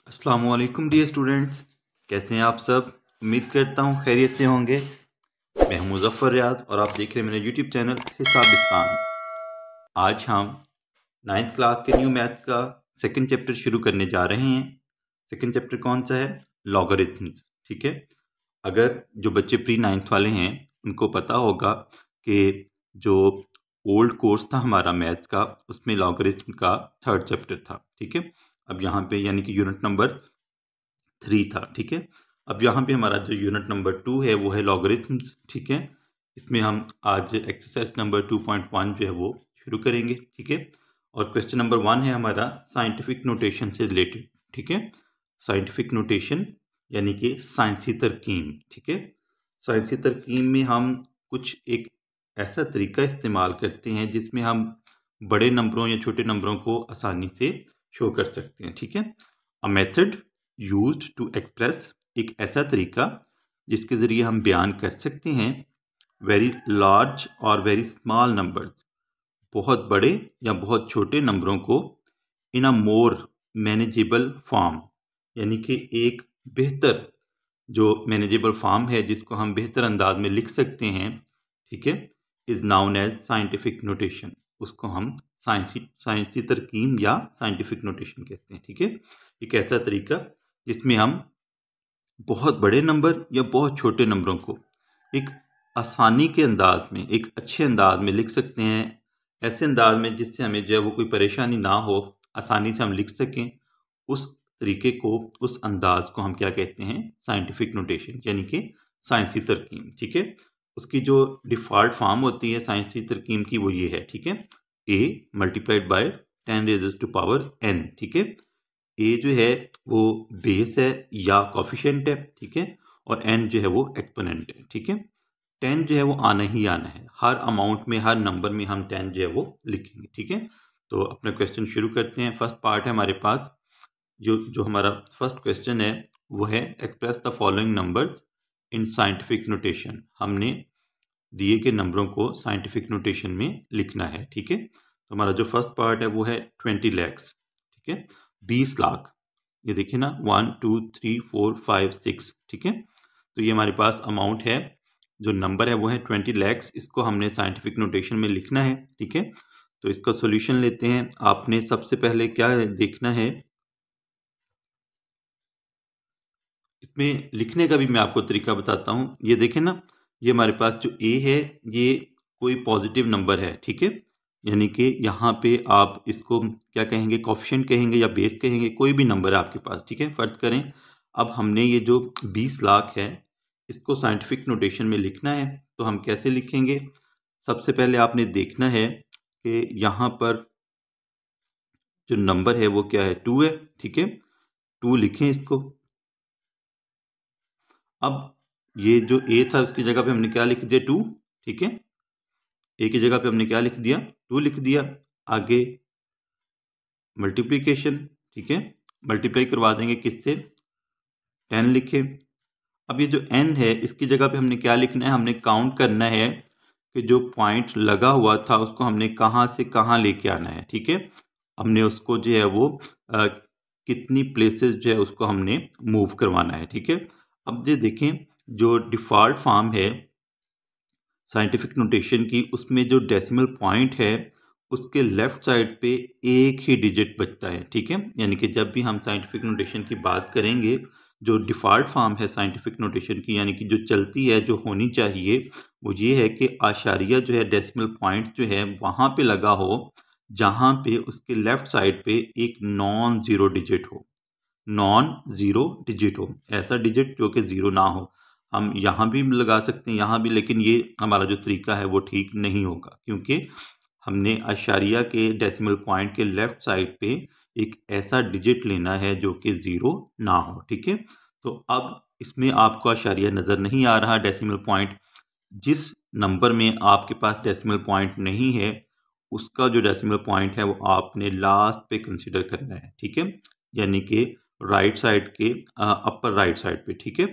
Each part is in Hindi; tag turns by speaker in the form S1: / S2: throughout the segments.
S1: अस्सलाम वालेकुम डियर स्टूडेंट्स, कैसे हैं आप सब। उम्मीद करता हूँ खैरियत से होंगे। मैं हूं मुज़फ़्फ़र रियाद और आप देख रहे हैं मेरा यूट्यूब चैनल हिसाबिस्तान। आज हम 9th क्लास के न्यू मैथ का सेकंड चैप्टर शुरू करने जा रहे हैं। सेकंड चैप्टर कौन सा है? लॉगरिथम्स। ठीक है, अगर जो बच्चे प्री 9th वाले हैं उनको पता होगा कि जो ओल्ड कोर्स था हमारा मैथ्स का, उसमें लॉगरिथम का थर्ड चैप्टर था। ठीक है, अब यहाँ पे यानी कि यूनिट नंबर 3 था। ठीक है, अब यहाँ पे हमारा जो यूनिट नंबर 2 है वो है लॉगरिथम्स। ठीक है, इसमें हम आज एक्सरसाइज नंबर 2.1 जो है वो शुरू करेंगे। ठीक है, और क्वेश्चन नंबर 1 है हमारा साइंटिफिक नोटेशन से रिलेटेड। ठीक है, साइंटिफिक नोटेशन यानी कि साइंसी तरकीम। ठीक है, साइंसी तरकीम में हम कुछ एक ऐसा तरीका इस्तेमाल करते हैं जिसमें हम बड़े नंबरों या छोटे नंबरों को आसानी से शो कर सकते हैं। ठीक है, a method used to express, एक ऐसा तरीका जिसके ज़रिए हम बयान कर सकते हैं वेरी लार्ज और वेरी स्मॉल नंबर्स, बहुत बड़े या बहुत छोटे नंबरों को इन अ मोर मैनेजेबल फॉर्म, यानी कि एक बेहतर जो मैनेजेबल फॉर्म है जिसको हम बेहतर अंदाज में लिख सकते हैं। ठीक है, is known as scientific notation, उसको हम साइंसी तरकीम या साइंटिफिक नोटेशन कहते हैं। ठीक है, एक ऐसा तरीका जिसमें हम बहुत बड़े नंबर या बहुत छोटे नंबरों को एक आसानी के अंदाज में, एक अच्छे अंदाज में लिख सकते हैं, ऐसे अंदाज में जिससे हमें जो है वो कोई परेशानी ना हो, आसानी से हम लिख सकें। उस तरीके को, उस अंदाज को हम क्या कहते हैं? साइंटिफिक नोटेशन, यानी कि साइंसी तरकीम। ठीक है, उसकी जो डिफ़ॉल्ट फॉर्म होती है साइंसी तरकीम की वो ये है। ठीक है, a multiplied by 10 raise to power n। ठीक है, ए जो है वो बेस है या कॉफिशेंट है। ठीक है, और एन जो है वो एक्सपोनेंट है। ठीक है, 10 जो है वो आना ही आना है, हर अमाउंट में, हर नंबर में हम 10 जो है वो लिखेंगे। ठीक है, तो अपना क्वेश्चन शुरू करते हैं। फर्स्ट पार्ट है हमारे पास, जो जो हमारा फर्स्ट क्वेश्चन है वो है express the following numbers in scientific notation. हमने दिए गए नंबरों को साइंटिफिक नोटेशन में लिखना है। ठीक है, तो हमारा जो फर्स्ट पार्ट है वो है 20 लैक्स। ठीक है, 20 लाख। ये देखिए ना, 1 2 3 4 5 6। ठीक है, तो ये हमारे पास अमाउंट है, जो नंबर है वो है 20 लैक्स। इसको हमने साइंटिफिक नोटेशन में लिखना है। ठीक है, तो इसका सॉल्यूशन लेते हैं। आपने सबसे पहले क्या देखना है, इसमें लिखने का भी मैं आपको तरीका बताता हूँ। ये देखें ना, ये हमारे पास जो ए है ये कोई पॉजिटिव नंबर है। ठीक है, यानी कि यहाँ पे आप इसको क्या कहेंगे? कोफिशिएंट कहेंगे या बेस कहेंगे, कोई भी नंबर है आपके पास। ठीक है, फर्ज करें अब हमने ये जो 20 लाख है इसको साइंटिफिक नोटेशन में लिखना है, तो हम कैसे लिखेंगे? सबसे पहले आपने देखना है कि यहाँ पर जो नंबर है वो क्या है? 2 है। ठीक है, 2 लिखें इसको। अब ये जो ए था उसकी जगह पे हमने क्या लिख दिया? 2। ठीक है, ए की जगह पे हमने क्या लिख दिया? 2 लिख दिया। आगे मल्टीप्लिकेशन। ठीक है, मल्टीप्लाई करवा देंगे किससे? 10 लिखे। अब ये जो n है इसकी जगह पे हमने क्या लिखना है? हमने काउंट करना है कि जो पॉइंट लगा हुआ था उसको हमने कहाँ से कहाँ लेके आना है। ठीक है, हमने उसको जो है वो कितनी प्लेसेस जो है उसको हमने मूव करवाना है। ठीक है, अब ये देखें, जो डिफ़ॉल्ट फॉर्म है साइंटिफिक नोटेशन की, उसमें जो डेसिमल पॉइंट है उसके लेफ़्ट साइड पे एक ही डिजिट बचता है। ठीक है, यानी कि जब भी हम साइंटिफिक नोटेशन की बात करेंगे, जो डिफ़ॉल्ट फॉर्म है साइंटिफिक नोटेशन की, यानी कि जो चलती है, जो होनी चाहिए, वो ये है कि आशारिया जो है, डेसिमल पॉइंट जो है वहाँ पे लगा हो जहाँ पे उसके लेफ़्ट साइड पे एक नॉन ज़ीरो डिजिट हो। नॉन ज़ीरो डिजिट हो, ऐसा डिजिट जो कि ज़ीरो ना हो। हम यहाँ भी लगा सकते हैं, यहाँ भी, लेकिन ये हमारा जो तरीका है वो ठीक नहीं होगा, क्योंकि हमने अशारिया के डेसिमल पॉइंट के लेफ़्ट साइड पे एक ऐसा डिजिट लेना है जो कि ज़ीरो ना हो। ठीक है, तो अब इसमें आपको अशारिया नज़र नहीं आ रहा, डेसिमल पॉइंट। जिस नंबर में आपके पास डेसिमल पॉइंट नहीं है उसका जो डेसिमल पॉइंट है वो आपने लास्ट पे कंसिडर करना है। ठीक है, यानी कि राइट साइड के अपर राइट साइड पे। ठीक है,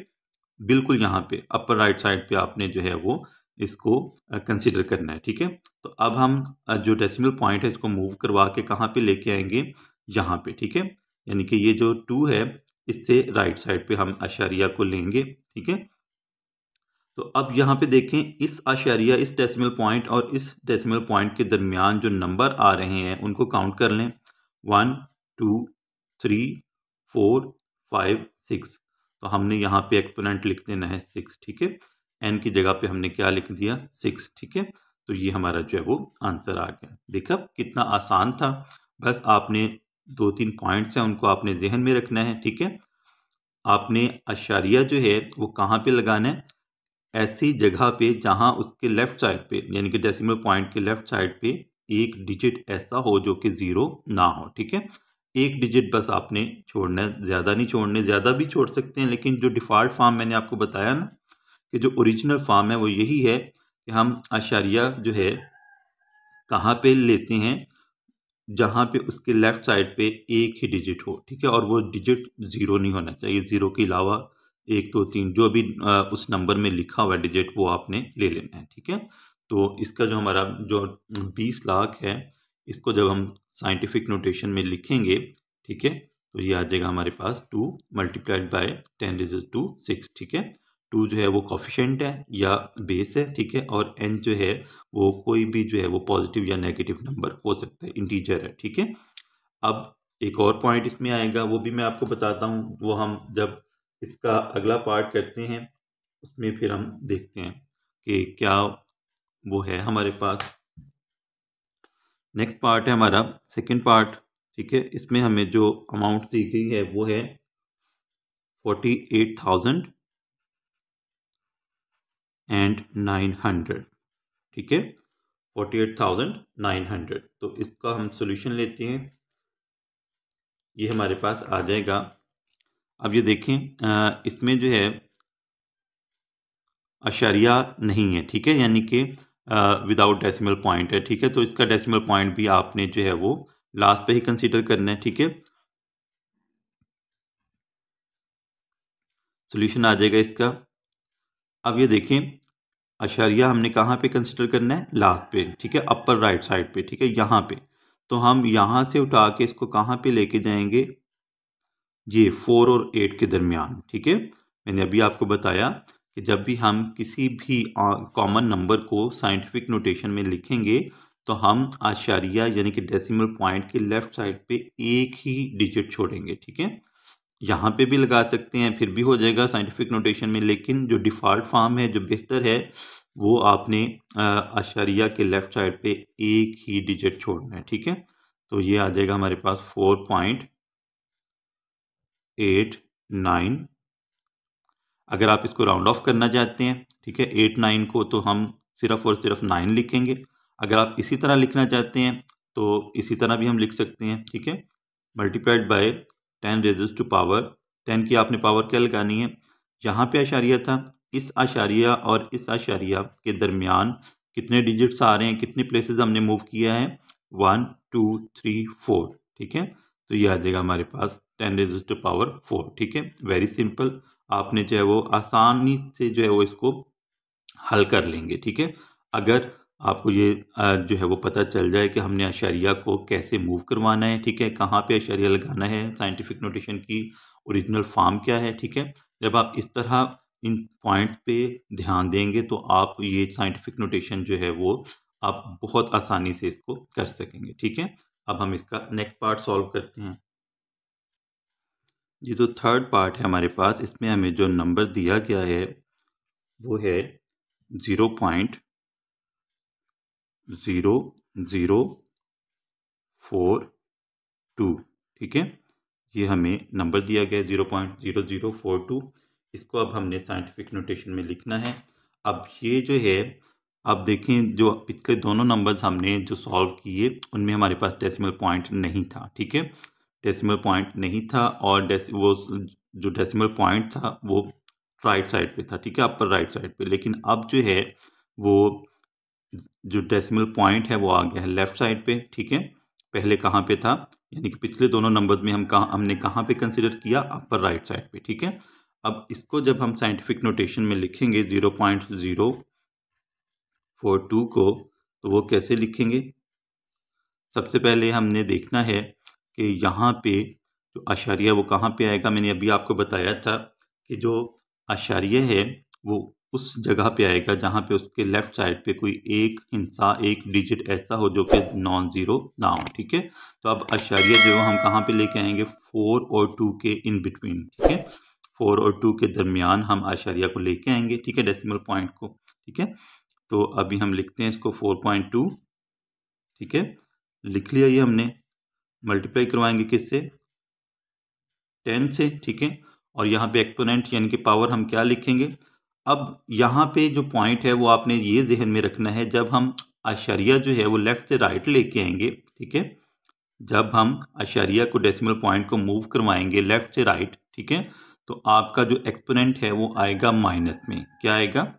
S1: बिल्कुल यहाँ पे अपर राइट साइड पे आपने जो है वो इसको कंसिडर करना है। ठीक है, तो अब हम जो डेसिमल पॉइंट है इसको मूव करवा के कहाँ पे लेके आएंगे? यहाँ पे। ठीक है, यानी कि ये जो 2 है इससे राइट साइड पे हम आशारिया को लेंगे, ठीक है। तो अब यहाँ पे देखें, इस आशारिया, इस डेसिमल पॉइंट और इस डेसिमल पॉइंट के दरमियान जो नंबर आ रहे हैं उनको काउंट कर लें। 1 2 3 4 5 6। तो हमने यहाँ पे एक्सपोनेंट लिख देना है 6, ठीक है। एन की जगह पे हमने क्या लिख दिया, 6, ठीक है। तो ये हमारा जो है वो आंसर आ गया। देखा कितना आसान था। बस आपने 2-3 पॉइंट्स हैं, उनको आपने जहन में रखना है, ठीक है। आपने आशारिया जो है वो कहाँ पे लगाना है, ऐसी जगह पे जहां उसके लेफ्ट साइड पे, यानी कि डेसिमल पॉइंट के लेफ्ट साइड पे एक डिजिट ऐसा हो जो कि 0 ना हो, ठीक है। एक डिजिट बस आपने छोड़ना है, ज़्यादा नहीं छोड़ने। ज़्यादा भी छोड़ सकते हैं, लेकिन जो डिफ़ॉल्ट फॉर्म मैंने आपको बताया ना कि जो ओरिजिनल फॉर्म है वो यही है कि हम आशारिया जो है कहाँ पे लेते हैं, जहाँ पे उसके लेफ्ट साइड पे एक ही डिजिट हो, ठीक है। और वो डिजिट 0 नहीं होना चाहिए। 0 के अलावा 1 2 3 जो भी उस नंबर में लिखा हुआ है डिजिट, वो आपने ले लेना है, ठीक है। तो इसका जो हमारा जो 20 लाख है, इसको जब हम साइंटिफिक नोटेशन में लिखेंगे, ठीक है, तो ये आ जाएगा हमारे पास 2 मल्टीप्लाइड बाय 10⁻²⁶, ठीक है। 2 जो है वो कॉफिशेंट है या बेस है, ठीक है। और n जो है वो कोई भी जो है वो पॉजिटिव या नेगेटिव नंबर हो सकता है, इंटीजर है, ठीक है। अब एक और पॉइंट इसमें आएगा, वो भी मैं आपको बताता हूँ। वो हम जब इसका अगला पार्ट करते हैं उसमें फिर हम देखते हैं कि क्या वो है हमारे पास। नेक्स्ट पार्ट है हमारा सेकंड पार्ट, ठीक है। इसमें हमें जो अमाउंट दी गई है वो है 48,900, ठीक है। 48,900। तो इसका हम सॉल्यूशन लेते हैं, ये हमारे पास आ जाएगा। अब ये देखें, इसमें जो है अशारिया नहीं है, ठीक है, यानी कि विदाउट डेसिमल पॉइंट है, ठीक है। तो इसका डेसिमल पॉइंट भी आपने जो है वो लास्ट पे ही कंसीडर करना है, ठीक है। सॉल्यूशन आ जाएगा इसका। अब ये देखें, अशारिया हमने कहाँ पे कंसीडर करना है, लास्ट पे, ठीक है, अपर राइट साइड पे, ठीक है, यहाँ पे। तो हम यहाँ से उठा के इसको कहाँ पे लेके जाएंगे, ये 4 और 8 के दरमियान, ठीक है। मैंने अभी आपको बताया कि जब भी हम किसी भी कॉमन नंबर को साइंटिफिक नोटेशन में लिखेंगे तो हम आशारिया यानी कि डेसिमल पॉइंट के लेफ्ट साइड पे एक ही डिजिट छोड़ेंगे, ठीक है। यहाँ पे भी लगा सकते हैं, फिर भी हो जाएगा साइंटिफिक नोटेशन में, लेकिन जो डिफ़ॉल्ट फॉर्म है, जो बेहतर है, वो आपने आशारिया के लेफ्ट साइड पे एक ही डिजिट छोड़ना है, ठीक है। तो ये आ जाएगा हमारे पास 4.89। अगर आप इसको राउंड ऑफ करना चाहते हैं, ठीक है, 8 9 को, तो हम सिर्फ और सिर्फ 9 लिखेंगे। अगर आप इसी तरह लिखना चाहते हैं तो इसी तरह भी हम लिख सकते हैं, ठीक है। मल्टीप्लाइड बाय 10⁻10 की आपने पावर क्या लगानी है, यहाँ पे आशारिया था, इस आशारिया और इस आशारिया के दरमियान कितने डिजिट्स आ रहे हैं, कितने प्लेसेस हमने मूव किया है, 1 2 3 4, ठीक है। तो ये आ जाएगा हमारे पास 10⁻4, ठीक है। Very simple. आपने जो है वो आसानी से जो है वो इसको हल कर लेंगे, ठीक है। अगर आपको ये जो है वो पता चल जाए कि हमने अशारिया को कैसे मूव करवाना है, ठीक है, कहाँ पे अशारिया लगाना है, साइंटिफिक नोटेशन की ओरिजिनल फॉर्म क्या है, ठीक है। जब आप इस तरह इन पॉइंट्स पे ध्यान देंगे तो आप ये साइंटिफिक नोटेशन जो है वो आप बहुत आसानी से इसको कर सकेंगे, ठीक है। अब हम इसका नेक्स्ट पार्ट सॉल्व करते हैं। ये जो थर्ड पार्ट है हमारे पास, इसमें हमें जो नंबर दिया गया है वो है 0.004.2, ठीक है। ये हमें नंबर दिया गया है 0.0042। इसको अब हमने साइंटिफिक नोटेशन में लिखना है। अब ये जो है, आप देखें, जो पिछले दोनों नंबर्स हमने जो सॉल्व किए उनमें हमारे पास डेसिमल पॉइंट नहीं था, ठीक है। डेसिमल पॉइंट नहीं था, और वो जो डेसिमल पॉइंट था वो राइट साइड पे था, ठीक है, अपर राइट साइड पे। लेकिन अब जो है वो जो डेसिमल पॉइंट है वो आ गया है लेफ्ट साइड पे, ठीक है। पहले कहाँ पे था, यानी कि पिछले दोनों नंबर्स में हमने कहाँ पे कंसिडर किया, अपर राइट साइड पे, ठीक है। अब इसको जब हम साइंटिफिक नोटेशन में लिखेंगे 0.042 को, तो वो कैसे लिखेंगे। सबसे पहले हमने देखना है कि यहाँ पे जो आशारिया वो कहाँ पे आएगा, मैंने अभी आपको बताया था कि जो आशारिया है वो उस जगह पे आएगा जहाँ पे उसके लेफ्ट साइड पे कोई एक डिजिट ऐसा हो जो कि नॉन ज़ीरो ना हो। ठीक है, तो अब आशारिया जो हम कहाँ पे लेके आएंगे, 4 और 2 के इन बिटवीन। ठीक है, 4 और 2 के दरमियान हम आशारिया को लेके आएंगे। ठीक है, डेसिमल पॉइंट को। ठीक है, तो अभी हम लिखते हैं इसको 4.2। ठीक है, लिख लिया ये हमने। मल्टीप्लाई करवाएंगे किससे, 10 से। ठीक है, और यहाँ पे एक्सपोनेंट यानी कि पावर हम क्या लिखेंगे। अब यहाँ पे जो पॉइंट है वो आपने ये जहन में रखना है, जब हम आशारिया जो है वो लेफ्ट से राइट लेके आएंगे। ठीक है, जब हम आशारिया को डेसिमल पॉइंट को मूव करवाएंगे लेफ्ट से राइट, ठीक है, तो आपका जो एक्सपोनेंट है वो आएगा माइनस में। क्या आएगा,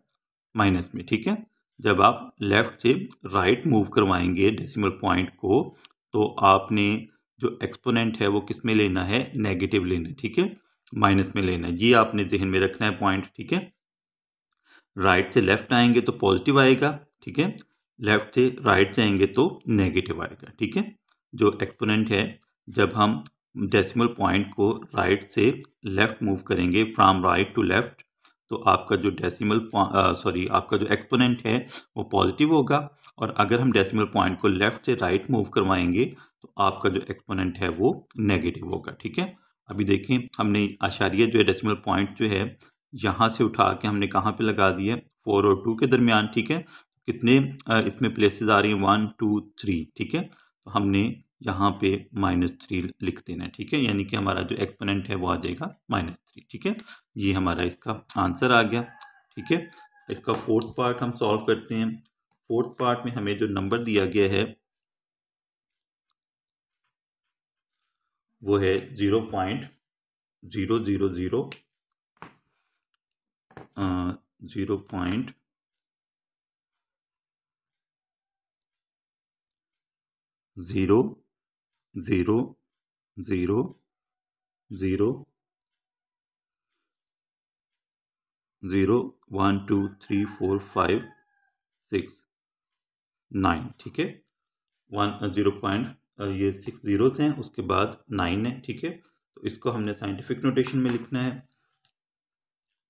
S1: माइनस में। ठीक है, जब आप लेफ्ट से राइट मूव करवाएंगे डेसिमल पॉइंट को, तो आपने जो एक्सपोनेंट है वो किस में लेना है, नेगेटिव लेना है। ठीक है, माइनस में लेना है, ये आपने जहन में रखना है पॉइंट। ठीक है, राइट से लेफ्ट आएंगे तो पॉजिटिव आएगा। ठीक है, लेफ्ट से राइट जाएंगे तो नेगेटिव आएगा। ठीक है, जो एक्सपोनेंट है, जब हम डेसिमल पॉइंट को राइट से लेफ्ट मूव करेंगे, फ्रॉम राइट टू लेफ्ट, तो आपका जो आपका जो एक्सपोनेंट है वो पॉजिटिव होगा। और अगर हम डेसिमल पॉइंट को लेफ्ट से राइट मूव करवाएंगे तो आपका जो एक्सपोनेंट है वो नेगेटिव होगा। ठीक है, अभी देखें, हमने आशारिया जो है डेसिमल पॉइंट जो है यहाँ से उठा के हमने कहाँ पे लगा दिया, 4 और 2 के दरमियान। ठीक है, कितने इसमें प्लेसेस आ रही हैं, 1 2 3। ठीक है, तो हमने यहाँ पे -3 लिख देना है। ठीक है, यानी कि हमारा जो एक्सपोनेंट है वो आ जाएगा -3। ठीक है, ये हमारा इसका आंसर आ गया। ठीक है, इसका फोर्थ पार्ट हम सॉल्व करते हैं। फोर्थ पार्ट में हमें जो नंबर दिया गया है वो है 0.000 0.0000001234569। ठीक है, 6 जीरोस हैं, उसके बाद 9 है। ठीक है, तो इसको हमने साइंटिफिक नोटेशन में लिखना है।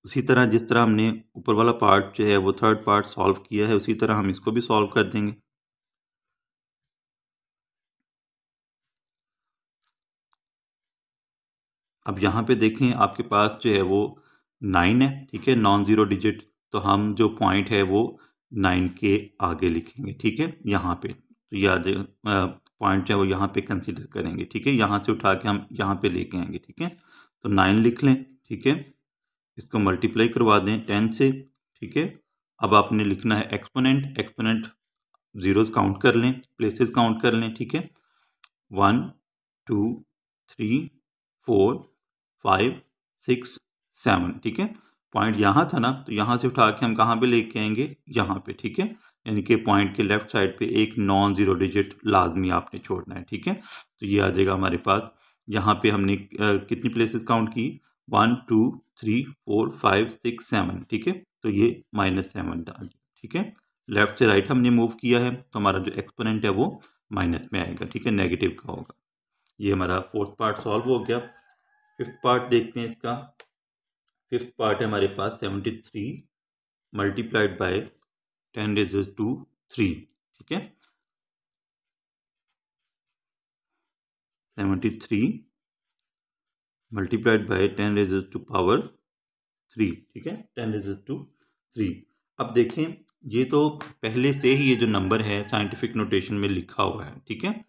S1: उसी तरह जिस तरह हमने ऊपर वाला पार्ट जो है वो थर्ड पार्ट सॉल्व किया है, उसी तरह हम इसको भी सॉल्व कर देंगे। अब यहाँ पे देखें, आपके पास जो है वो 9 है। ठीक है, नॉन ज़ीरो डिजिट, तो हम जो पॉइंट है वो 9 के आगे लिखेंगे। ठीक है, यहाँ पे तो याद पॉइंट जो है वो यहाँ पे कंसीडर करेंगे। ठीक है, यहाँ से उठा के हम यहाँ पे लेके आएंगे। ठीक है, तो 9 लिख लें। ठीक है, इसको मल्टीप्लाई करवा दें 10 से। ठीक है, अब आपने लिखना है एक्सपोनेंट। एक्सपोनेंट जीरोस काउंट कर लें, प्लेसेस काउंट कर लें। ठीक है, 1 2 3 4 5 6 7। ठीक है, पॉइंट यहाँ था ना, तो यहाँ से उठा के हम कहाँ पे लेके आएंगे, यहाँ पे। ठीक है, यानी कि पॉइंट के लेफ्ट साइड पे एक नॉन ज़ीरो डिजिट लाजमी आपने छोड़ना है। ठीक है, तो ये आ जाएगा हमारे पास। यहाँ पे हमने कितनी प्लेसेस काउंट की, 1 2 3 4 5 6 7। ठीक है, तो ये -7 डाल। ठीक है, लेफ्ट से राइट हमने मूव किया है, तो हमारा जो एक्सपोनेंट है वो माइनस में आएगा। ठीक है, नेगेटिव का होगा। ये हमारा फोर्थ पार्ट सॉल्व हो गया। फिफ्थ पार्ट देखते हैं इसका। फिफ्थ पार्ट है हमारे पास 73 मल्टीप्लाइड बाय 10⁻⁵। ठीक है, 73 मल्टीप्लाइड बाय 10⁻⁵। ठीक है, 10⁻⁵। अब देखें, ये तो पहले से ही ये जो नंबर है साइंटिफिक नोटेशन में लिखा हुआ है। ठीक है,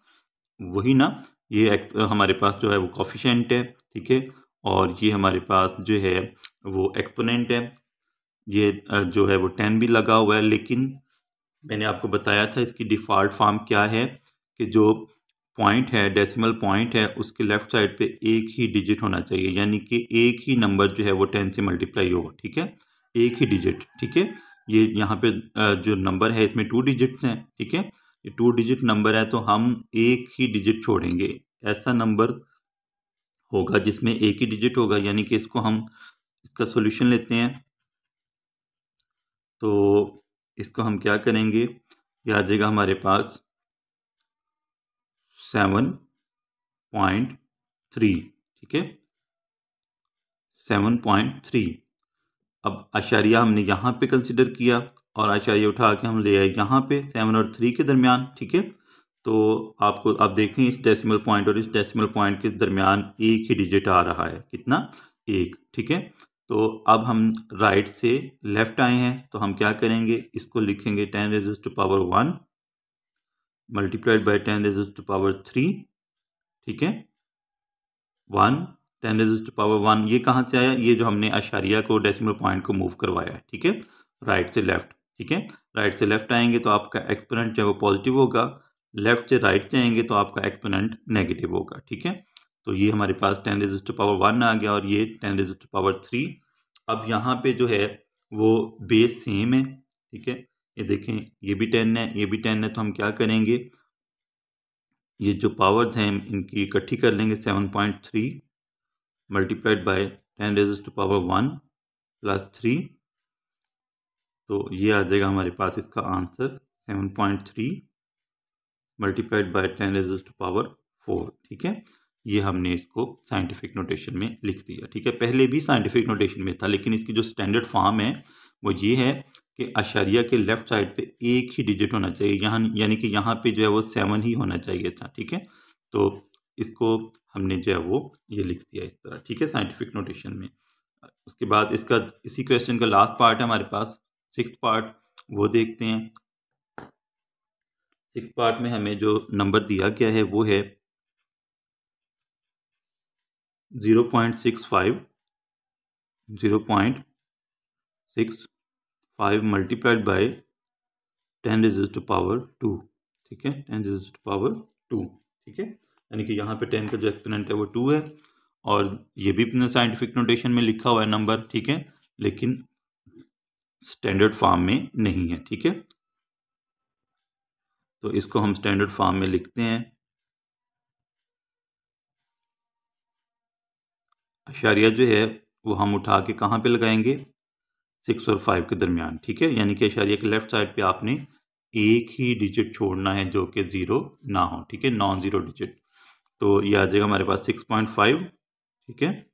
S1: वही ना, ये हमारे पास जो है वो कोफिशिएंट है। ठीक है, और ये हमारे पास जो है वो एक्सपोनेंट है। ये जो है वो 10 भी लगा हुआ है, लेकिन मैंने आपको बताया था इसकी डिफ़ॉल्ट फॉर्म क्या है, कि जो पॉइंट है, डेसिमल पॉइंट है, उसके लेफ्ट साइड पे एक ही डिजिट होना चाहिए, यानी कि एक ही नंबर जो है वो 10 से मल्टीप्लाई होगा। ठीक है, एक ही डिजिट। ठीक है, ये यहाँ पे जो नंबर है इसमें 2 डिजिट्स हैं। ठीक है, ये 2 डिजिट नंबर है, तो हम एक ही डिजिट छोड़ेंगे। ऐसा नंबर होगा जिसमें एक ही डिजिट होगा, यानी कि इसको हम इसका सॉल्यूशन लेते हैं। तो इसको हम क्या करेंगे, ये आ जाएगा हमारे पास 7.3। ठीक है, 7.3। अब आशारिया हमने यहाँ पे कंसिडर किया और आशारिया उठा के हम ले आए यहाँ पे 7 और 3 के दरमियान। ठीक है, तो आप देखें इस डेसिमल पॉइंट और इस डेसिमल पॉइंट के दरमियान एक ही डिजिट आ रहा है, कितना, 1। ठीक है, तो अब हम राइट से लेफ्ट आए हैं, तो हम क्या करेंगे, इसको लिखेंगे 10 raise to power 1 multiplied by 10 raise to power 3। ठीक है, 1 10 रेज़ टू पावर 1, ये कहाँ से आया, ये जो हमने आशारिया को डेसिमल पॉइंट को मूव करवाया है। ठीक है, राइट से लेफ्ट। ठीक है, राइट से लेफ्ट आएंगे तो आपका एक्सपोनेंट जो है वो पॉजिटिव होगा, लेफ्ट से राइट जाएंगे तो आपका एक्सपोनेंट नेगेटिव होगा। ठीक है, तो ये हमारे पास 10 रेज़ टू पावर 1 आ गया और ये 10 रेज़ टू पावर 3। अब यहाँ पे जो है वो बेस सेम है। ठीक है, ये देखें, ये भी 10 है, ये भी 10 है, तो हम क्या करेंगे, ये जो पावर्स हैं इनकी इकट्ठी कर लेंगे, 7.3 multiplied by 10 raise to power 1 plus 3, तो ये आ जाएगा हमारे पास इसका answer 7.3 multiplied by 10 raise to power 4। ठीक है, ये हमने इसको साइंटिफिक नोटेशन में लिख दिया। ठीक है, पहले भी साइंटिफिक नोटेशन में था, लेकिन इसकी जो स्टैंडर्ड फॉर्म है वो ये है कि अशारिया के लेफ्ट साइड पे एक ही डिजिट होना चाहिए, यहाँ यानी कि यहाँ पे जो है वो 7 ही होना चाहिए था। ठीक है, तो इसको हमने जो है वो ये लिख दिया इस तरह। ठीक है, साइंटिफिक नोटेशन में। उसके बाद इसका इसी क्वेश्चन का लास्ट पार्ट है हमारे पास, 6th पार्ट, वो देखते हैं। 6th पार्ट में हमें जो नंबर दिया गया है वो है 0.65 multiplied by 10 raise to power 2। ठीक है, 10 रेज़ टू पावर 2। ठीक है, यानी कि यहाँ पे 10 का जो एक्सपोनेंट है वो 2 है, और ये भी अपने साइंटिफिक नोटेशन में लिखा हुआ है नंबर। ठीक है, लेकिन स्टैंडर्ड फॉर्म में नहीं है। ठीक है, तो इसको हम स्टैंडर्ड फॉर्म में लिखते हैं। अशारिया जो है वो हम उठा के कहाँ पे लगाएंगे, 6 और 5 के दरमियान। ठीक है, यानी कि अशारिया के लेफ्ट साइड पे आपने एक ही डिजिट छोड़ना है जो कि 0 ना हो। ठीक है, नॉन ज़ीरो डिजिट, तो ये आ जाएगा हमारे पास 6.5। ठीक है,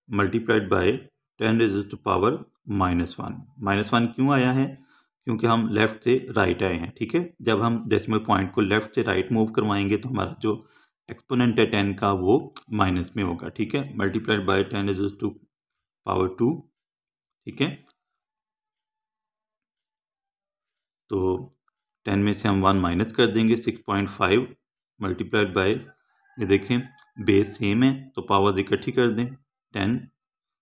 S1: multiplied by 10 raise to power -1। -1 क्यों आया है, क्योंकि हम लेफ़्ट से राइट आए हैं। ठीक है, जब हम डेसिमल पॉइंट को लेफ़्ट से राइट मूव करवाएंगे तो हमारा जो एक्सपोनेंट है 10 का वो माइनस में होगा। ठीक है, multiplied by 10 raise to power 2। ठीक है, तो 10 में से हम 1 माइनस कर देंगे, 6.5 मल्टीप्लाइड बाय, ये देखें बेस सेम है तो पावर्स इकट्ठी कर दें, 10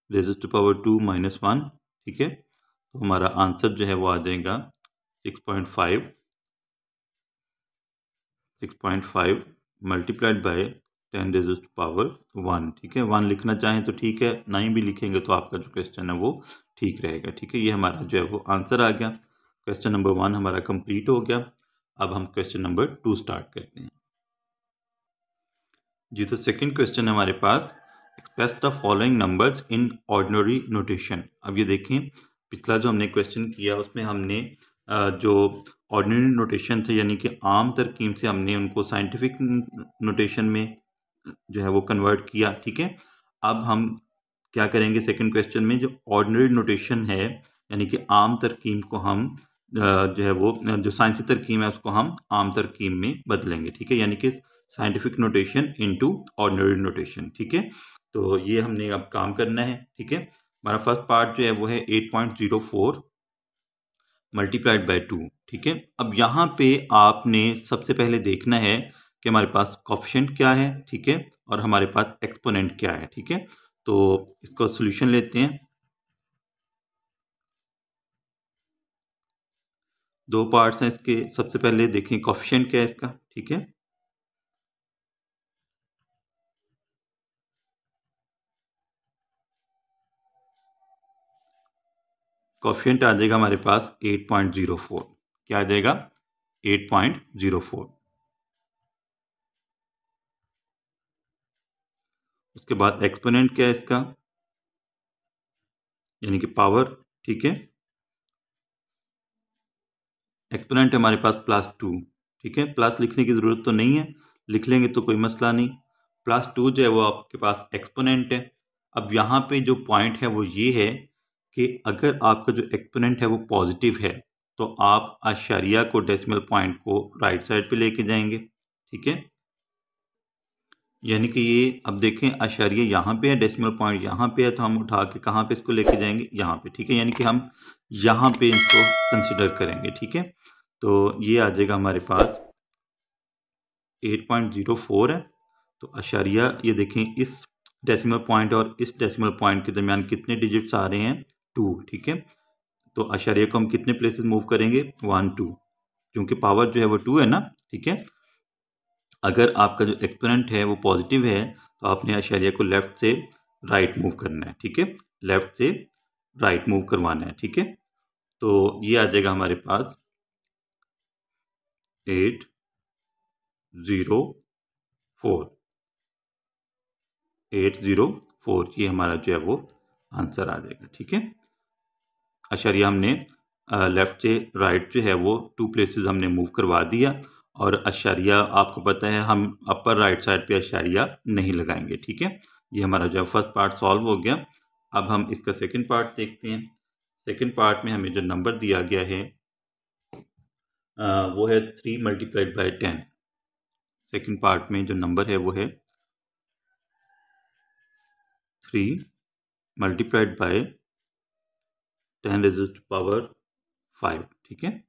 S1: रेज़ टू पावर 2 -1। ठीक है, तो हमारा आंसर जो है वो आ जाएगा 6.5 multiplied by 10 raise to power 1। ठीक है, 1 लिखना चाहें तो ठीक है, नहीं भी लिखेंगे तो आपका जो क्वेश्चन है वो ठीक रहेगा। ठीक है, ये हमारा जो है वो आंसर आ गया। क्वेश्चन नंबर 1 हमारा कंप्लीट हो गया। अब हम क्वेश्चन नंबर 2 स्टार्ट करते हैं जी। तो सेकंड क्वेश्चन है हमारे पास, express the following numbers in ordinary notation. अब ये देखें, पिछला जो हमने क्वेश्चन किया उसमें हमने जो ऑर्डिनरी नोटेशन थे यानी कि आम तरकीब से हमने उनको साइंटिफिक नोटेशन में जो है वो कन्वर्ट किया। ठीक है, अब हम क्या करेंगे, सेकंड क्वेश्चन में जो ऑर्डिनरी नोटेशन है यानी कि आम तरकीब को हम जो है वो जो साइंसी तरकीब है उसको हम आम तरकीब में बदलेंगे। ठीक है, यानी कि scientific notation into ordinary notation. ठीक है, तो ये हमने अब काम करना है। ठीक है, हमारा फर्स्ट पार्ट जो है वो है 8.04 मल्टीप्लाइड बाय 2। ठीक है, अब यहाँ पे आपने सबसे पहले देखना है कि हमारे पास कोफिशिएंट क्या है। ठीक है, और हमारे पास एक्सपोनेंट क्या है। ठीक है, तो इसको सॉल्यूशन लेते हैं। दो पार्ट्स हैं इसके, सबसे पहले देखें कोफिशिएंट क्या है इसका। ठीक है, कोफिशिएंट आ जाएगा हमारे पास 8.04। क्या आ जाएगा, 8.04। उसके बाद एक्सपोनेंट क्या है इसका, यानी कि पावर। ठीक है, एक्सपोनेंट हमारे पास +2। ठीक है, प्लस लिखने की ज़रूरत तो नहीं है, लिख लेंगे तो कोई मसला नहीं। +2 जो है वो आपके पास एक्सपोनेंट है। अब यहाँ पे जो पॉइंट है वो ये है कि अगर आपका जो एक्सपोनेंट है वो पॉजिटिव है तो आप आशारिया को, डेसिमल पॉइंट को राइट साइड पे लेके जाएंगे, ठीक है। यानी कि ये अब देखें आशारिया यहाँ पे है, डेसिमल पॉइंट यहाँ पे है, तो हम उठा के कहाँ पे इसको लेके जाएंगे, यहाँ पे, ठीक है। यानी कि हम यहाँ पे इसको कंसिडर करेंगे, ठीक है। तो ये आ जाएगा हमारे पास 8.04 है। तो आशारिया ये देखें इस डेसिमल पॉइंट और इस डेसिमल पॉइंट के दरमियान कितने डिजिट्स आ रहे हैं, 2, ठीक है। तो आशारिया को हम कितने प्लेसेस मूव करेंगे, 1 2, क्योंकि पावर जो है वो 2 है ना, ठीक है। अगर आपका जो एक्सपोनेंट है वो पॉजिटिव है तो आपने आशारिया को लेफ्ट से राइट मूव करना है, ठीक है। लेफ्ट से राइट मूव करवाना है, ठीक है। तो ये आ जाएगा हमारे पास 804 ये हमारा जो है वो आंसर आ जाएगा, ठीक है। आशारिया हमने लेफ्ट से राइट जो है वो 2 प्लेसेस हमने मूव करवा दिया, और आशारिया आपको पता है हम अपर राइट साइड पे आशारिया नहीं लगाएंगे, ठीक है। ये हमारा जो है फर्स्ट पार्ट सॉल्व हो गया। अब हम इसका सेकंड पार्ट देखते हैं। सेकंड पार्ट में हमें जो नंबर दिया गया है वो है 3 × 10। सेकंड पार्ट में जो नंबर है वो है 3 × 10⁻⁵, ठीक है।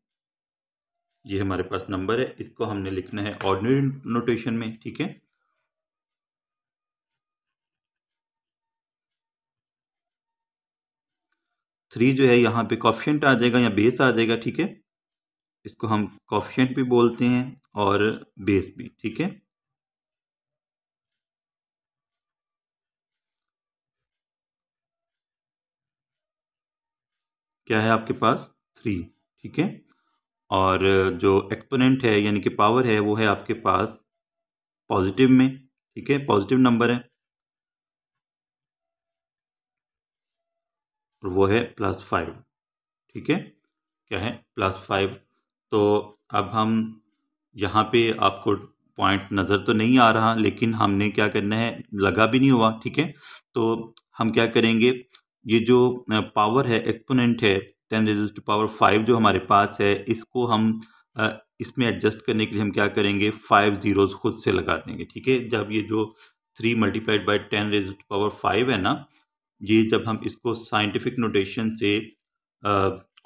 S1: ये हमारे पास नंबर है, इसको हमने लिखना है ऑर्डिनरी नोटेशन में, ठीक है। थ्री जो है यहाँ पे कॉफिशिएंट आ जाएगा या बेस आ जाएगा, ठीक है। इसको हम कॉफिशिएंट भी बोलते हैं और बेस भी, ठीक है। क्या है आपके पास, 3, ठीक है। और जो एक्सपोनेंट है यानी कि पावर है वो है आपके पास पॉजिटिव में, ठीक है, पॉजिटिव नंबर है, और वो है +5, ठीक है। क्या है, +5। तो अब हम यहाँ पे आपको पॉइंट नज़र तो नहीं आ रहा, लेकिन हमने क्या करना है, लगा भी नहीं हुआ, ठीक है। तो हम क्या करेंगे, ये जो पावर है, एक्सपोनेंट है 10⁻⁵ जो हमारे पास है, इसको हम इसमें एडजस्ट करने के लिए हम क्या करेंगे, 5 ज़ीरोज़ खुद से लगा देंगे, ठीक है। जब ये जो 3 × 10⁻⁵ है ना, ये जब हम इसको साइंटिफिक नोटेशन से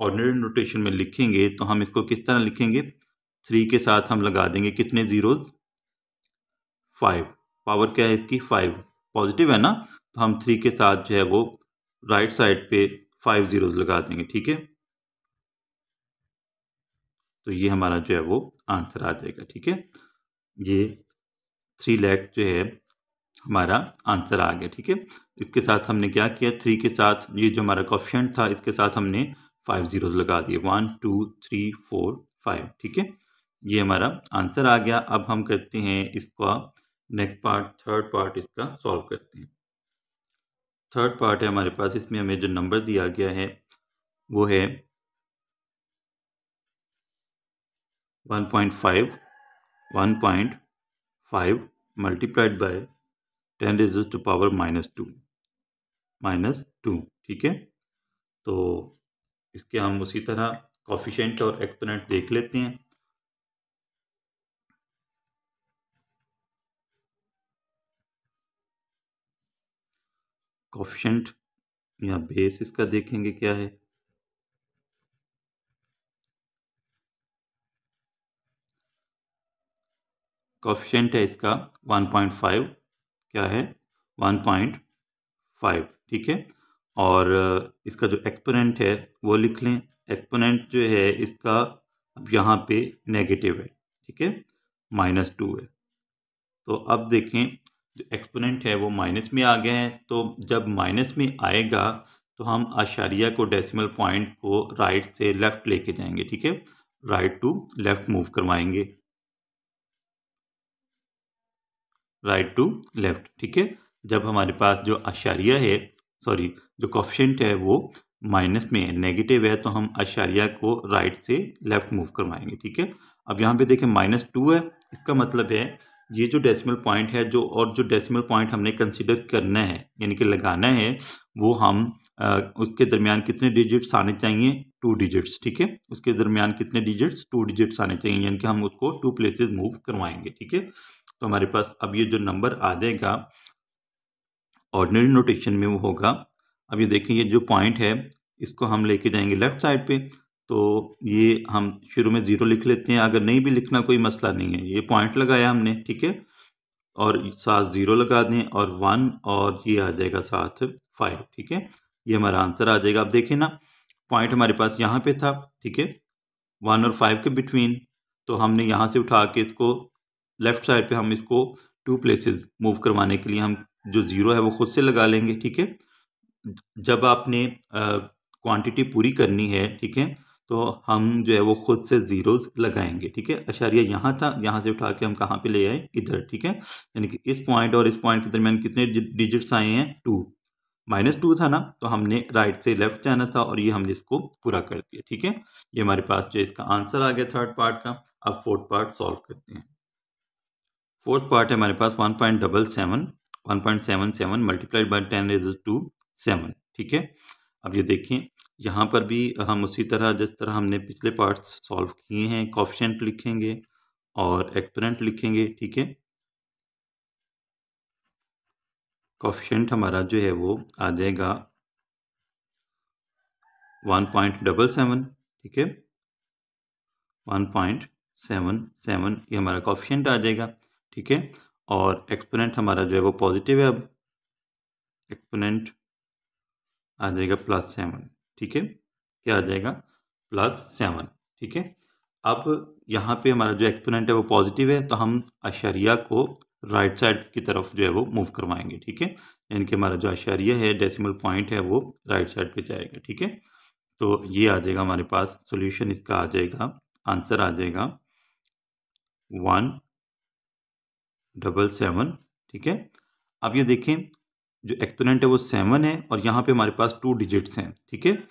S1: ऑर्डिनरी नोटेशन में लिखेंगे तो हम इसको किस तरह लिखेंगे, 3 के साथ हम लगा देंगे कितने ज़ीरोज़, 5। पावर क्या है इसकी, 5, पॉजिटिव है ना, तो हम 3 के साथ जो है वो राइट साइड पे 5 ज़ीरोज़ लगा देंगे, ठीक है। तो ये हमारा जो है वो आंसर आ जाएगा, ठीक है। ये 3 लाख जो है हमारा आंसर आ गया, ठीक है। इसके साथ हमने क्या किया, 3 के साथ ये जो हमारा कोएफिशिएंट था इसके साथ हमने 5 ज़ीरोज़ लगा दिए, 1 2 3 4 5, ठीक है। ये हमारा आंसर आ गया। अब हम करते हैं इसका नेक्स्ट पार्ट, थर्ड पार्ट इसका सॉल्व करते हैं। थर्ड पार्ट है हमारे पास, इसमें हमें जो नंबर दिया गया है वो है 1.5 × 10⁻⁻², ठीक है। तो इसके हम उसी तरह कोएफिशिएंट और एक्सपोनेंट देख लेते हैं। कोएफिशिएंट या बेस इसका देखेंगे क्या है, कोएफिशिएंट है इसका 1.5, क्या है, 1.5, ठीक है। और इसका जो एक्सपोनेंट है वो लिख लें। एक्सपोनेंट जो है इसका अब यहाँ पे नेगेटिव है, ठीक है, -2 है। तो अब देखें जो एक्सपोनेंट है वो माइनस में आ गया है, तो जब माइनस में आएगा तो हम आशारिया को, डेसिमल पॉइंट को राइट से लेफ्ट लेके जाएंगे, ठीक है, राइट टू लेफ्ट मूव करवाएंगे, राइट टू लेफ्ट, ठीक है। जब हमारे पास जो आशारिया है, सॉरी जो कोएफिशिएंट है वो माइनस में है, नेगेटिव है, तो हम आशारिया को राइट से लेफ्ट मूव करवाएंगे, ठीक है। अब यहाँ पे देखें -2 है, इसका मतलब है ये जो डेसिमल पॉइंट है जो डेसिमल पॉइंट हमने कंसिडर करना है यानी कि लगाना है, वो हम उसके दरमियान कितने डिजिट्स आने चाहिए, 2 डिजिट्स, ठीक है। उसके दरमियान कितने डिजिट्स, 2 डिजिट्स आने चाहिए, यानी कि हम उसको 2 प्लेसेस मूव करवाएंगे, ठीक है। तो हमारे पास अब ये जो नंबर आ जाएगा ऑर्डिनरी नोटेशन में वो होगा। अब ये देखें, ये जो पॉइंट है इसको हम लेके जाएंगे लेफ्ट साइड पे, तो ये हम शुरू में 0 लिख लेते हैं। अगर नहीं भी लिखना कोई मसला नहीं है, ये पॉइंट लगाया हमने, ठीक है, और साथ 0 लगा दें और 1 और ये आ जाएगा साथ 5, ठीक है। ये हमारा आंसर आ जाएगा। अब देखें ना, पॉइंट हमारे पास यहाँ पे था, ठीक है, 1 और 5 के बिटवीन, तो हमने यहाँ से उठा के इसको लेफ्ट साइड पे हम इसको 2 प्लेसेस मूव करवाने के लिए हम जो 0 है वो खुद से लगा लेंगे, ठीक है। जब आपने क्वांटिटी पूरी करनी है, ठीक है, तो हम जो है वो खुद से जीरोस लगाएंगे, ठीक है। अशारिया यहाँ था, यहाँ से उठा के हम कहाँ पे ले आए, इधर, ठीक है। यानी कि इस पॉइंट और इस पॉइंट के दरमियान कितने डिजिट्स आए हैं, 2, -2 था ना, तो हमने राइट से लेफ्ट जाना था और ये हमने इसको पूरा कर दिया, ठीक है। ये हमारे पास जो इसका आंसर आ गया थर्ड पार्ट का। अब फोर्थ पार्ट सॉल्व करते हैं। फोर्थ पार्ट है हमारे पास 1.77 मल्टीप्लाइड बाई 10⁻²⁷, ठीक है। अब ये देखें, यहाँ पर भी हम उसी तरह जिस तरह हमने पिछले पार्ट्स सॉल्व किए हैं, कोफिशिएंट लिखेंगे और एक्सपोनेंट लिखेंगे, ठीक है। कोफिशिएंट हमारा जो है वो आ जाएगा 1.77, ठीक है, 1.77 ये हमारा कोफिशिएंट आ जाएगा, ठीक है। और एक्सपोनेंट हमारा जो है वो पॉजिटिव है, अब एक्सपोनेंट आ जाएगा +7, ठीक है। क्या आ जाएगा, +7, ठीक है। अब यहाँ पे हमारा जो एक्सपोनेंट है वो पॉजिटिव है, तो हम अशरिया को राइट साइड की तरफ जो है वो मूव करवाएंगे, ठीक है। यानी कि हमारा जो अशरिया है, डेसिमल पॉइंट है, वो राइट साइड पे जाएगा, ठीक है। तो ये आ जाएगा हमारे पास सोल्यूशन, इसका आ जाएगा, आंसर आ जाएगा 177, ठीक है। अब ये देखें, जो एक्सपोनेंट है वो 7 है और यहाँ पे हमारे पास 2 डिजिट्स हैं, ठीक है।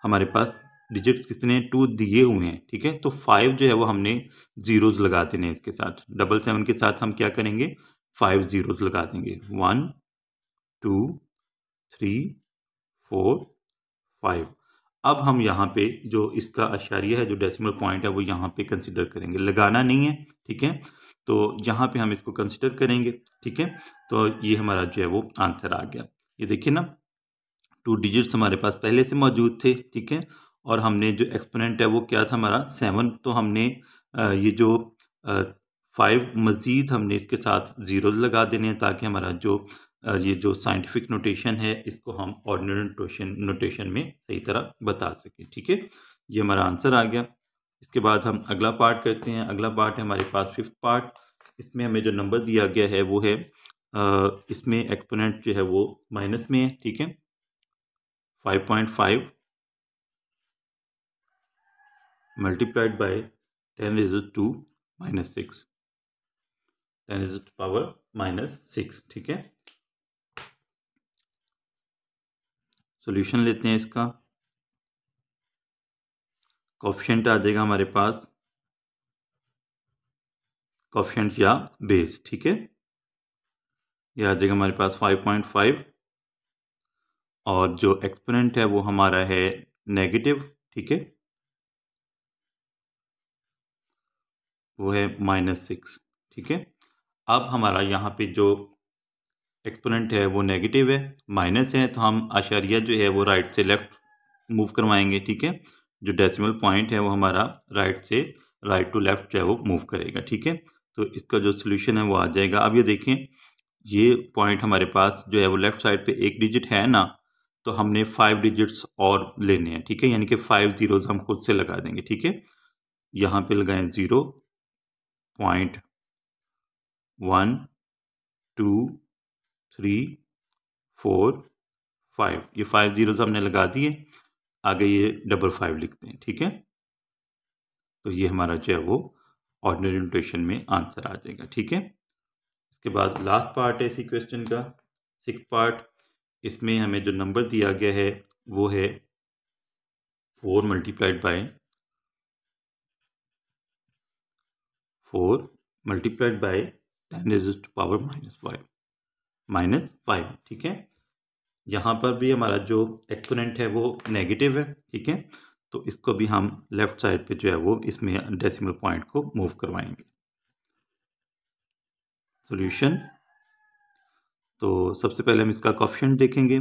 S1: हमारे पास डिजिट्स कितने, 2 दिए हुए हैं, ठीक है। तो 5 जो है वो हमने जीरोस लगा देने हैं इसके साथ, 77 के साथ हम क्या करेंगे, 5 जीरोस लगा देंगे, 1 2 3 4 5। अब हम यहाँ पे जो इसका अशारिया है, जो डेसिमल पॉइंट है, वो यहाँ पे कंसिडर करेंगे, लगाना नहीं है, ठीक है। तो यहाँ पे हम इसको कंसिडर करेंगे, ठीक है। तो ये हमारा जो है वो आंसर आ गया। ये देखिए ना, 2 डिजिट्स हमारे पास पहले से मौजूद थे, ठीक है। और हमने जो एक्सपोनेंट है वो क्या था हमारा 7, तो हमने ये जो 5 मज़ीद हमने इसके साथ ज़ीरोज़ लगा देने हैं, ताकि हमारा जो ये जो साइंटिफिक नोटेशन है इसको हम ऑर्डिनरी नोटेशन में सही तरह बता सकें, ठीक है। ये हमारा आंसर आ गया। इसके बाद हम अगला पार्ट करते हैं। अगला पार्ट है हमारे पास 5th पार्ट। इसमें हमें जो नंबर दिया गया है वो है इसमें एक्सपोनेंट जो है वो माइनस में है, ठीक है। 5.5 मल्टीप्लाइड बाय 10⁻² -6, ठीक है। सॉल्यूशन लेते हैं इसका। कोफिशिएंट आ जाएगा हमारे पास, कोफिशिएंट या बेस, ठीक है। ये आ जाएगा हमारे पास 5.5 और जो एक्सपोनेंट है वो हमारा है नेगेटिव, ठीक है, वो है -6, ठीक है। अब हमारा यहाँ पे जो एक्सपोनेंट है वो नेगेटिव है, माइनस है, तो हम आशारिया जो है वो राइट से लेफ्ट मूव करवाएंगे, ठीक है। जो डेसिमल पॉइंट है वो हमारा राइट टू लेफ्ट जो है वो मूव करेगा, ठीक है। तो इसका जो सोल्यूशन है वो आ जाएगा। अब ये देखें, ये पॉइंट हमारे पास जो है वो लेफ्ट साइड पे एक डिजिट है ना, तो हमने 5 डिजिट्स और लेने हैं, ठीक है। यानी कि 5 जीरोज हम खुद से लगा देंगे, ठीक है। यहाँ पे लगाएं 0.1 2 3 4 5, ये 5 जीरोज हमने लगा दिए। आगे ये 5 लिखते हैं, ठीक है। तो ये हमारा जो है वो ऑर्डिनरी नोटेशन में आंसर आ जाएगा, ठीक है। इसके बाद लास्ट पार्ट है इसी क्वेश्चन का, 6th पार्ट। इसमें हमें जो नंबर दिया गया है वो है 4 मल्टीप्लाइड बाय 10⁻⁵ -5, ठीक है। यहाँ पर भी हमारा जो एक्सपोनेंट है वो नेगेटिव है, ठीक है। तो इसको भी हम लेफ्ट साइड पे जो है वो इसमें डेसिमल पॉइंट को मूव करवाएंगे। सॉल्यूशन, तो सबसे पहले हम इसका कोफिशिएंट देखेंगे।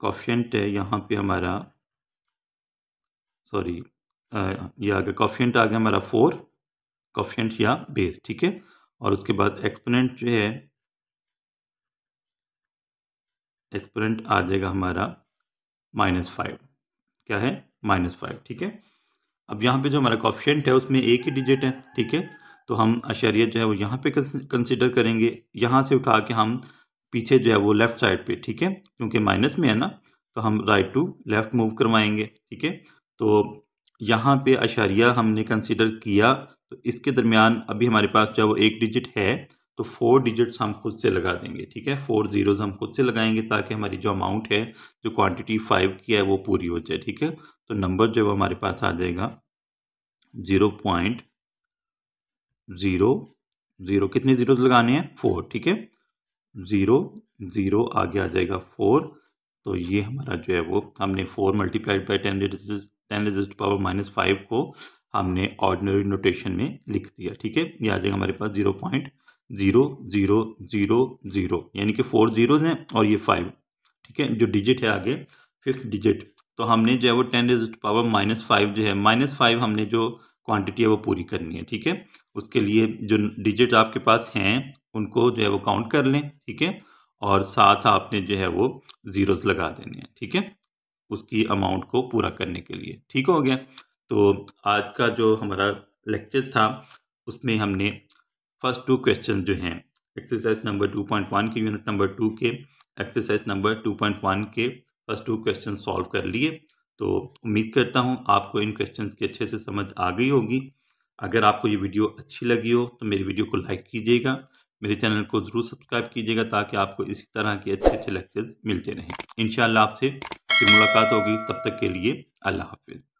S1: कोफिशिएंट है यहाँ पे हमारा, सॉरी ये आ गया, कोफिशिएंट आ गया हमारा 4, कोफिशिएंट या बेस, ठीक है। और उसके बाद एक्सपोनेंट जो है, एक्सपोनेंट आ जाएगा हमारा -5, क्या है, -5, ठीक है। अब यहाँ पे जो हमारा कोफिशिएंट है उसमें एक ही डिजिट है, ठीक है। तो हम अशरिया जो है वो यहाँ पे कंसिडर करेंगे, यहाँ से उठा के हम पीछे जो है वो लेफ्ट साइड पे, ठीक है, क्योंकि माइनस में है ना, तो हम राइट टू लेफ्ट मूव करवाएंगे, ठीक है। तो यहाँ पे अशरिया हमने कंसिडर किया, तो इसके दरमियान अभी हमारे पास जो है वो एक डिजिट है, तो 4 डिजिट्स हम खुद से लगा देंगे, ठीक है। 4 zeros हम खुद से लगाएंगे ताकि हमारी जो अमाउंट है, जो क्वांटिटी 5 की है वो पूरी हो जाए, ठीक है। तो नंबर जो है वो हमारे पास आ जाएगा 0.000, कितने जीरोस लगाने हैं, 4, ठीक है। 0 0 आगे आ जाएगा 4, तो ये हमारा जो है वो हमने 4 मल्टीप्लाइड बाई 10⁻⁵ को हमने ऑर्डिनरी नोटेशन में लिख दिया, ठीक है। ये आ जाएगा हमारे पास 0.0000, यानी कि 4 zeros हैं और ये 5, ठीक है। जो डिजिट है आगे 5th डिजिट, तो हमने जो है वो 10⁻⁵ जो है, -5 हमने जो क्वांटिटी है वो पूरी करनी है, ठीक है। उसके लिए जो डिजिट आपके पास हैं उनको जो है वो काउंट कर लें, ठीक है। और साथ आपने जो है वो जीरोस लगा देने हैं, ठीक है, उसकी अमाउंट को पूरा करने के लिए, ठीक हो गया। तो आज का जो हमारा लेक्चर था उसमें हमने फर्स्ट 2 क्वेश्चन जो हैं एक्सरसाइज नंबर 2.1 के यूनिट नंबर 2 के एक्सरसाइज नंबर 2.1 के फर्स्ट 2 क्वेश्चन सॉल्व कर लिए। तो उम्मीद करता हूँ आपको इन क्वेश्चंस की अच्छे से समझ आ गई होगी। अगर आपको ये वीडियो अच्छी लगी हो तो मेरी वीडियो को लाइक कीजिएगा, मेरे चैनल को ज़रूर सब्सक्राइब कीजिएगा ताकि आपको इसी तरह के अच्छे अच्छे लेक्चर्स मिलते रहें। इंशाल्लाह आपसे फिर मुलाकात होगी, तब तक के लिए अल्लाह हाफिज़।